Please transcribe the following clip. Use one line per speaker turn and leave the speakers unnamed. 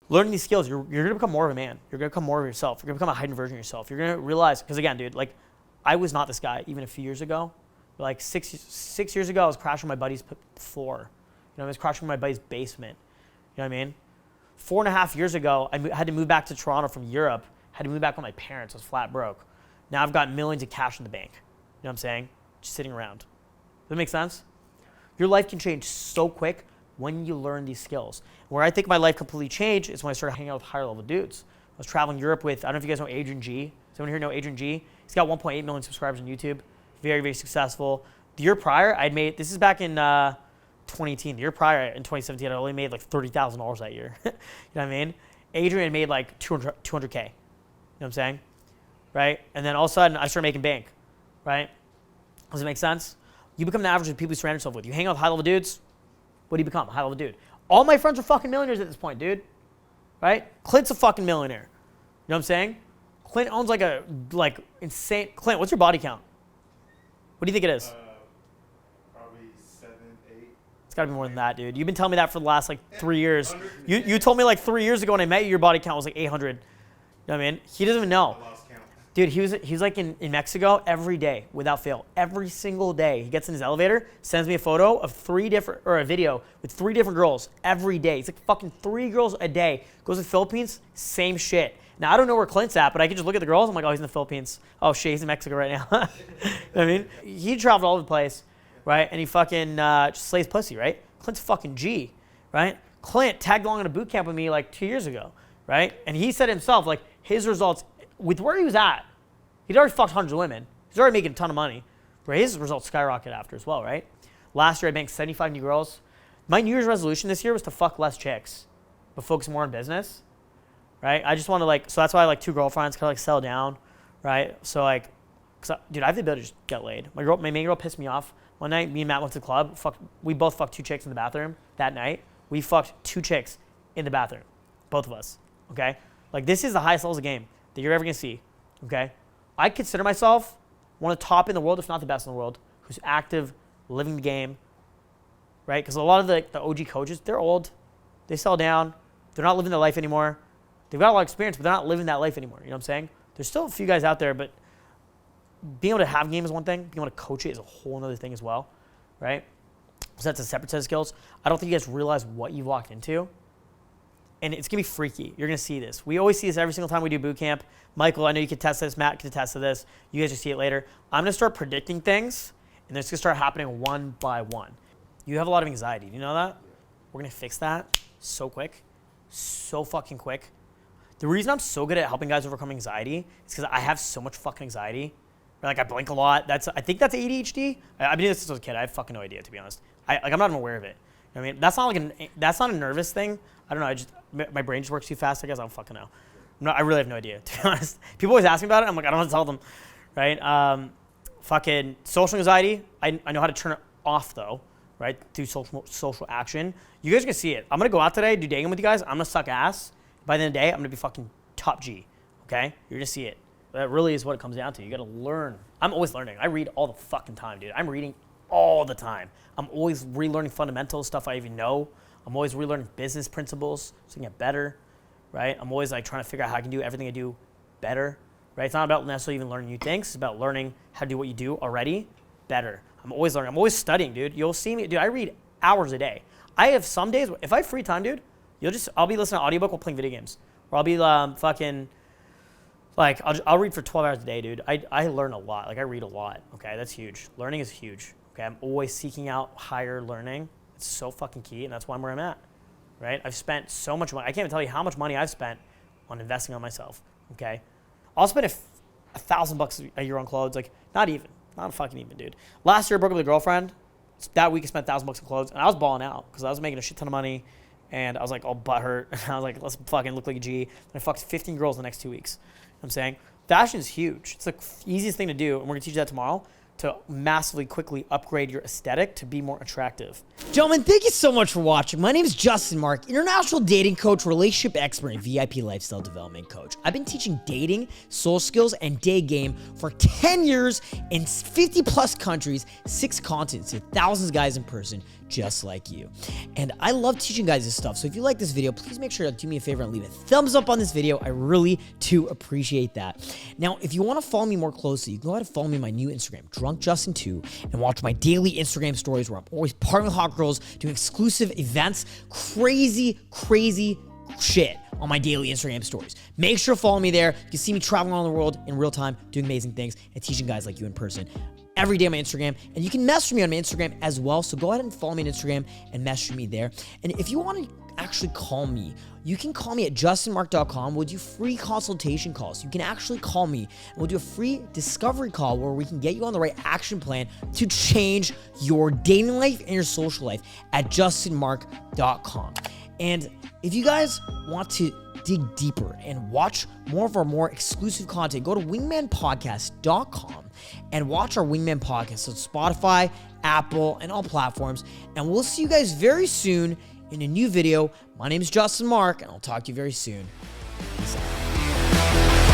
learning these skills, you're going to become more of a man. You're going to become more of yourself. You're going to become a heightened version of yourself. You're going to realize, because again, dude, like I was not this guy even a few years ago. Like six years ago, I was crashing my buddy's floor. I was crashing my buddy's basement. You know what I mean? 4.5 years ago, I had to move back to Toronto from Europe. Had to move back with my parents. I was flat broke. Now I've got millions of cash in the bank. You know what I'm saying? Just sitting around. Does that make sense? Your life can change so quick when you learn these skills. Where I think my life completely changed is when I started hanging out with higher level dudes. I was traveling Europe with, I don't know if you guys know Adrian G. Does anyone here know Adrian G? He's got 1.8 million subscribers on YouTube. Very, very successful. The year prior, I'd made, this is back in 2018. The year prior, in 2017, I only made like $30,000 that year. You know what I mean? Adrian had made like 200K. You know what I'm saying? Right? And then all of a sudden, I started making bank. Right? Does it make sense? You become the average of the people you surround yourself with. You hang out with high level dudes, what do you become? A high level dude. All my friends are fucking millionaires at this point, dude. Right? Clint's a fucking millionaire. You know what I'm saying? Clint owns like a insane. Clint, what's your body count? What do you think it is?
Probably 7, 8.
It's gotta be more than that, dude. You've been telling me that for the last like 3 years. You told me like 3 years ago when I met you, your body count was like 800. You know what I mean? He doesn't even know.
I lost count.
Dude, he was like in Mexico every day without fail. Every single day. He gets in his elevator, sends me a photo of a video with 3 different girls every day. It's like fucking 3 girls a day. Goes to the Philippines, same shit. Now, I don't know where Clint's at, but I can just look at the girls. I'm like, oh, he's in the Philippines. Oh, shit, he's in Mexico right now. You know what I mean? He traveled all over the place, right? And he fucking just slays pussy, right? Clint's fucking G, right? Clint tagged along in a boot camp with me like 2 years ago, right? And he said himself, like, his results, with where he was at, he'd already fucked hundreds of women. He's already making a ton of money. Where his results skyrocketed after as well, right? Last year, I banked 75 new girls. My New Year's resolution this year was to fuck less chicks, but focus more on business. Right? I just want to like, so that's why I like 2 girlfriends, kind of like settle down, right? So like, dude, I have the ability to just get laid. My main girl pissed me off one night. Me and Matt went to the club. We both fucked 2 chicks in the bathroom that night. We fucked 2 chicks in the bathroom, both of us, okay? Like this is the highest levels of game that you're ever gonna see, okay? I consider myself one of the top in the world, if not the best in the world, who's active, living the game, right? Because a lot of the OG coaches, they're old, they settle down, they're not living their life anymore. They've got a lot of experience, but they're not living that life anymore. You know what I'm saying? There's still a few guys out there, but being able to have game is one thing. Being able to coach it is a whole other thing as well, right? So that's a separate set of skills. I don't think you guys realize what you've walked into. And it's going to be freaky. You're going to see this. We always see this every single time we do boot camp. Michael, I know you can test this. Matt can attest to this. You guys will see it later. I'm going to start predicting things, and it's going to start happening one by one. You have a lot of anxiety. Do you know that? We're going to fix that so quick. So fucking quick. The reason I'm so good at helping guys overcome anxiety is because I have so much fucking anxiety. Like I blink a lot. I think that's ADHD. I've been doing this since I was a kid. I have fucking no idea, to be honest. I'm not even aware of it. You know what I mean, that's not a nervous thing. I don't know. My brain just works too fast. I guess I don't fucking know. I really have no idea, to be honest. People always ask me about it. I'm like, I don't want to tell them, right? Fucking social anxiety. I know how to turn it off though, right? Through social action. You guys are gonna see it. I'm gonna go out today, do Daygame with you guys. I'm gonna suck ass. By the end of the day, I'm gonna be fucking top G, okay? You're gonna see it. That really is what it comes down to. You gotta learn. I'm always learning. I read all the fucking time, dude. I'm reading all the time. I'm always relearning fundamentals, stuff I even know. I'm always relearning business principles so I can get better, right? I'm always like trying to figure out how I can do everything I do better, right? It's not about necessarily even learning new things. It's about learning how to do what you do already better. I'm always learning. I'm always studying, dude. You'll see me, dude. I read hours a day. I have some days, if I have free time, dude, I'll be listening to audiobook while playing video games. Or I'll be I'll read for 12 hours a day, dude. I learn a lot. Like I read a lot, okay? That's huge. Learning is huge, okay? I'm always seeking out higher learning. It's so fucking key, and that's why I'm where I'm at, right? I've spent so much money. I can't even tell you how much money I've spent on investing on myself, okay? I'll spend $1,000 a year on clothes. Like, not fucking even, dude. Last year I broke up with a girlfriend. That week I spent $1,000 on clothes, and I was balling out because I was making a shit ton of money. And I was like all butthurt. I was like, let's fucking look like a G. And I fucked 15 girls in the next 2 weeks. You know what I'm saying? Fashion is huge. It's the easiest thing to do. And we're going to teach you that tomorrow to massively quickly upgrade your aesthetic to be more attractive.
Gentlemen, thank you so much for watching. My name is Justin Marc, international dating coach, relationship expert, and VIP lifestyle development coach. I've been teaching dating, soul skills, and day game for 10 years in 50 plus countries, 6 continents, with thousands of guys in person, just like you. And I love teaching guys this stuff. So if you like this video, please make sure to do me a favor and leave a thumbs up on this video. I really do appreciate that. Now, if you want to follow me more closely, you can go ahead and follow me on my new Instagram, DrunkJustin2, and watch my daily Instagram stories where I'm always partying with hot girls, doing exclusive events, crazy shit on my daily Instagram stories. Make sure to follow me there. You can see me traveling around the world in real time, doing amazing things, and teaching guys like you in person every day on my Instagram. And you can message me on my Instagram as well. So go ahead and follow me on Instagram and message me there. And if you want to actually call me, you can call me at justinmark.com. We'll do free consultation calls. You can actually call me and we'll do a free discovery call where we can get you on the right action plan to change your dating life and your social life at justinmark.com. And if you guys want to dig deeper and watch more of our more exclusive content, go to wingmanpodcast.com and watch our Wingman podcast on Spotify, Apple, and all platforms. And we'll see you guys very soon in a new video. My name is Justin Mark, and I'll talk to you very soon. Peace out.